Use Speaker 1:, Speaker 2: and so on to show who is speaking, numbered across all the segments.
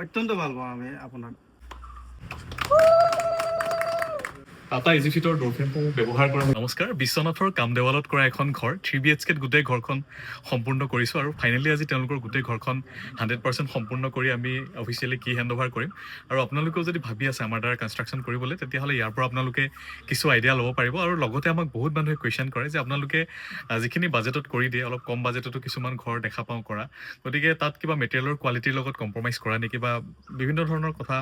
Speaker 1: অত্যন্ত ভাল পাওঁ আমি আপোনাক।
Speaker 2: টাটা ইজিফিটৰ ডৰফ্ৰেমসমূহ ব্যৱহাৰ কৰা। নমস্কাৰ, বিশ্বনাথৰ কামদেৱালত কৰা এখন ঘৰ 3 BHKত গোটেই ঘৰখন সম্পূৰ্ণ কৰিছোঁ আৰু ফাইনেলি আজি তেওঁলোকৰ গোটেই ঘৰখন 100% সম্পূৰ্ণ কৰি আমি অফিচিয়েলি কি হেণ্ড অভাৰ কৰিম। আৰু আপোনালোকেও যদি ভাবি আছে আমাৰ দ্বাৰা কনষ্ট্ৰাকশ্যন কৰিবলৈ, তেতিয়াহ'লে ইয়াৰ পৰা আপোনালোকে কিছু আইডিয়া ল'ব পাৰিব। আৰু লগতে আমাক বহুত মানুহে কুৱেশ্যন কৰে যে আপোনালোকে যিখিনি বাজেটত কৰি দিয়ে, অলপ কম বাজেটতো কিছুমান ঘৰ দেখা পাওঁ কৰা, গতিকে তাত কিবা মেটেৰিয়েলৰ কোৱালিটিৰ লগত কম্প্ৰমাইজ কৰা নেকি, বা বিভিন্ন ধৰণৰ কথা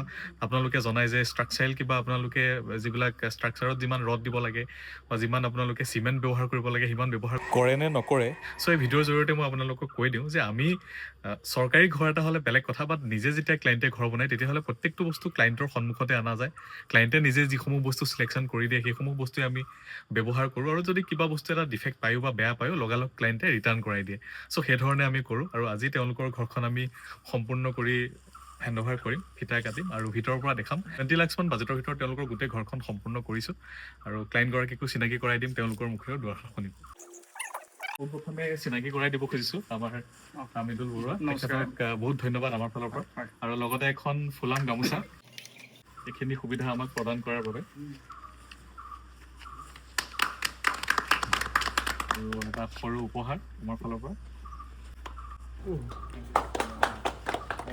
Speaker 2: আপোনালোকে জনায় যে ষ্ট্ৰাকচাৰেল কিবা আপোনালোকে যিবিলাক ষ্ট্ৰাকচাৰত যিমান ৰড দিব লাগে বা যিমান আপোনালোকে চিমেণ্ট ব্যৱহাৰ কৰিব লাগে সিমান ব্যৱহাৰ কৰে নে নকৰে। চ' এই ভিডিঅ'ৰ জৰিয়তে মই আপোনালোকক কৈ দিওঁ যে আমি চৰকাৰী ঘৰ এটা হ'লে বেলেগ কথা, বাট নিজে যেতিয়া ক্লাইণ্টে ঘৰ বনায় তেতিয়াহ'লে প্ৰত্যেকটো বস্তু ক্লাইণ্টৰ সন্মুখতে অনা যায়। ক্লাইণ্টে নিজে যিসমূহ বস্তু চিলেকশ্যন কৰি দিয়ে সেইসমূহ বস্তুৱে আমি ব্যৱহাৰ কৰোঁ, আৰু যদি কিবা বস্তু এটা ডিফেক্ট পায়ো বা বেয়া পায়ো লগালগ ক্লাইণ্টে ৰিটাৰ্ণ কৰাই দিয়ে। চ' সেইধৰণে আমি কৰোঁ, আৰু আজি তেওঁলোকৰ ঘৰখন আমি সম্পূৰ্ণ কৰি হেণ্ড অভাৰ কৰিম, ফিটা কাটিম আৰু ভিতৰৰ পৰা দেখাম। 20 লাখমান বাজেটৰ ভিতৰত তেওঁলোকৰ গোটেই ঘৰখন সম্পূৰ্ণ কৰিছোঁ, আৰু ক্লাইণ্টগৰাকীকো চিনাকি কৰাই দিম, তেওঁলোকৰ মুখেৰেও দুআষাৰ শুনিব। প্ৰথমে চিনাকি কৰাই দিব খুজিছোঁ আমাৰ আমিদুল বৰুৱা, তেখেতক বহুত ধন্যবাদ আমাৰ ফালৰ পৰা, আৰু লগতে এখন ফুলাম গামোচা এইখিনি সুবিধা আমাক প্ৰদান কৰাৰ বাবে, আৰু এটা সৰু উপহাৰ আমাৰ ফালৰ পৰা।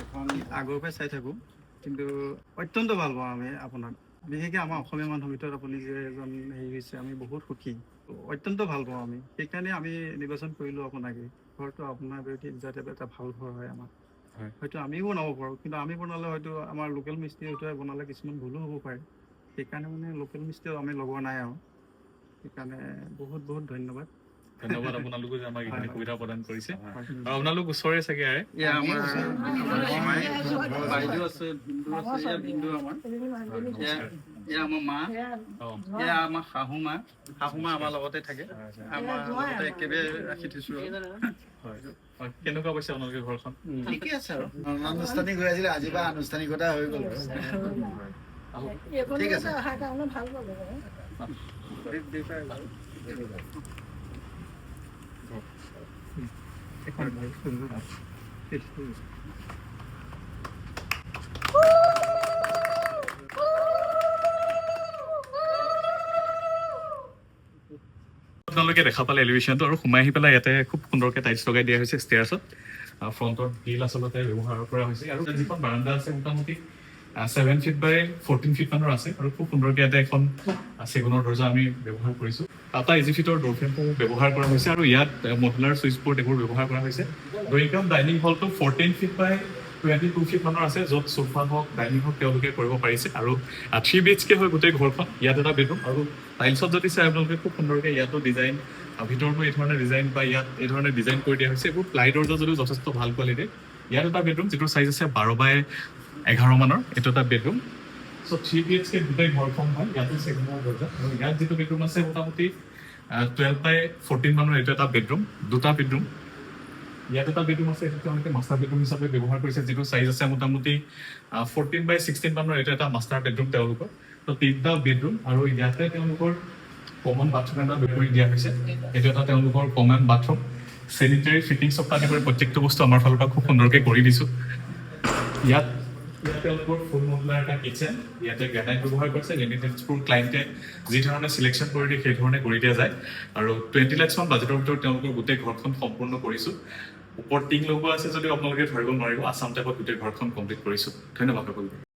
Speaker 1: এখন আগৰ পৰাই চাই থাকোঁ, কিন্তু অত্যন্ত ভাল পাওঁ আমি আপোনাক। বিশেষকৈ আমাৰ অসমীয়া মানুহৰ ভিতৰত আপুনি যে এজন হেৰি হৈছে, আমি বহুত সুখী, অত্যন্ত ভাল পাওঁ আমি। সেইকাৰণে আমি নিৰ্বাচন কৰিলোঁ আপোনাকে। ঘৰটো আপোনাৰ যাতে এটা ভাল ঘৰ হয় আমাৰ, হয়তো আমিও বনাব পাৰোঁ, কিন্তু আমি বনালে হয়তো আমাৰ লোকেল মিস্ত্ৰী হয়তো বনালে কিছুমান ভুলো হ'ব পাৰে। সেইকাৰণে মানে লোকেল মিস্ত্ৰীও আমি লগোৱা নাই, আৰু সেইকাৰণে বহুত বহুত ধন্যবাদ।
Speaker 2: ধন্যবাদ আপোনালোকে যে আমাক এইখিনি সুবিধা প্ৰদান কৰিছে। আৰু আপোনালোক ওচৰে চাগে
Speaker 1: বাইদেউ আছে, ভিন্দু আছে, ভিন্দু আমাৰ আমাৰ মা, আমাৰ শাহু মা আমাৰ লগতে থাকে, আমাৰ লগতে একেবাৰে ৰাখি থৈছোঁ।
Speaker 2: কেনেকুৱা পাইছে আপোনালোকে ঘৰখন?
Speaker 1: ঠিকে আছে, আৰু
Speaker 3: অনানুষ্ঠানিক হৈ আছিলে, আজি পৰা আনুষ্ঠানিকতা হৈ গ'ল।
Speaker 1: ঠিক আছে।
Speaker 2: আপোনালোকে দেখা পালে এলিভেশ্যনটো, আৰু সোমাই আহি পেলাই ইয়াতে খুব সুন্দৰকৈ টাইলছ লগাই দিয়া হৈছে ষ্টেয়াৰ্ছত। ফ্ৰণ্টৰ গ্ৰিল আচলতে ব্যৱহাৰ কৰা হৈছে, আৰু যিখন বাৰাণ্ডা আছে মোটামুটি 7 ফিট বাই 14 ফিট মানৰ আছে, আৰু খুব সুন্দৰকৈ ইয়াতে এখন চেগুনৰ দৰ্জা আমি ব্যৱহাৰ কৰিছোঁ। টাটা ইজিফিটৰ ডৰফ্ৰেমসমূহ ব্যৱহাৰ কৰা হৈছে, আৰু ইয়াত মডুলাৰ চুইচ বৰ্ড এইবোৰ ব্যৱহাৰ কৰা হৈছে। ড্ৰয়িং ৰুম ডাইনিং হলটো 14 ফিট বাই 22 ফিট মানৰ আছে, য'ত চোফা হওক ডাইনিং হওক তেওঁলোকে কৰিব পাৰিছে। আৰু 3 BHK হয় গোটেই ঘৰখন। ইয়াত এটা বেডৰুম, আৰু টাইলছত যদি চাই আপোনালোকে খুব সুন্দৰকৈ ইয়াতো ডিজাইন, ভিতৰতো এই ধৰণে ডিজাইন বা ইয়াত এই ধৰণে ডিজাইন কৰি দিয়া হৈছে। এইবোৰ প্লাই দৰ্জা যদিও যথেষ্ট ভাল কোৱালিটিৰ। ইয়াত এটা বেডৰুম যিটোৰ চাইজ আছে 12 বাই 11 মানৰ, এইটো এটা বেডৰুম। চ' 3 BHK গোটেই ঘৰখন হয়। ইয়াতো চেগুনৰ দৰ্জা, আৰু ইয়াত যিটো বেডৰুম আছে মোটামুটি 12 বাই 14 মানৰ, এইটো এটা বেডৰুম, দুটা বেডৰুম। ইয়াত এটা বেডৰুম আছে, এইটো তেওঁলোকে মাষ্টাৰ বেডৰুম হিচাপে ব্যৱহাৰ কৰিছে, যিটো চাইজ আছে মোটামুটি 14 বাই 16 মানৰ, এইটো এটা মাষ্টাৰ বেডৰুম তেওঁলোকৰ। ত' 3টা বেডৰুম, আৰু ইয়াতে তেওঁলোকৰ কমন বাথৰুম এটা কৰি দিয়া হৈছে। এইটো এটা তেওঁলোকৰ কমন বাথৰুম। চেনিটেৰী ফিটিংছৰ পৰা আদি কৰি প্ৰত্যেকটো বস্তু আমাৰ ফালৰ পৰা খুব সুন্দৰকৈ কৰি দিছোঁ। ইয়াত তেওঁলোকৰ ফুল মডুলাৰ এটা কিটচেন, ইয়াতে গ্ৰেনাইট ব্যৱহাৰ কৰিছে। লেমিনেটছবোৰ ক্লাইণ্টে যি ধৰণে চিলেকশ্যন কৰি দিয়ে সেই ধৰণে কৰি দিয়া যায়, আৰু 20 লাখমান বাজেটৰ ভিতৰত তেওঁলোকৰ গোটেই ঘৰখন সম্পূৰ্ণ কৰিছোঁ। ওপৰত টিং লগোৱা আছে যদিও আপোনালোকে ধৰিব নোৱাৰিব, আছাম টাইপত গোটেই ঘৰখন কমপ্লিট কৰিছোঁ। ধন্যবাদ সকলোকে।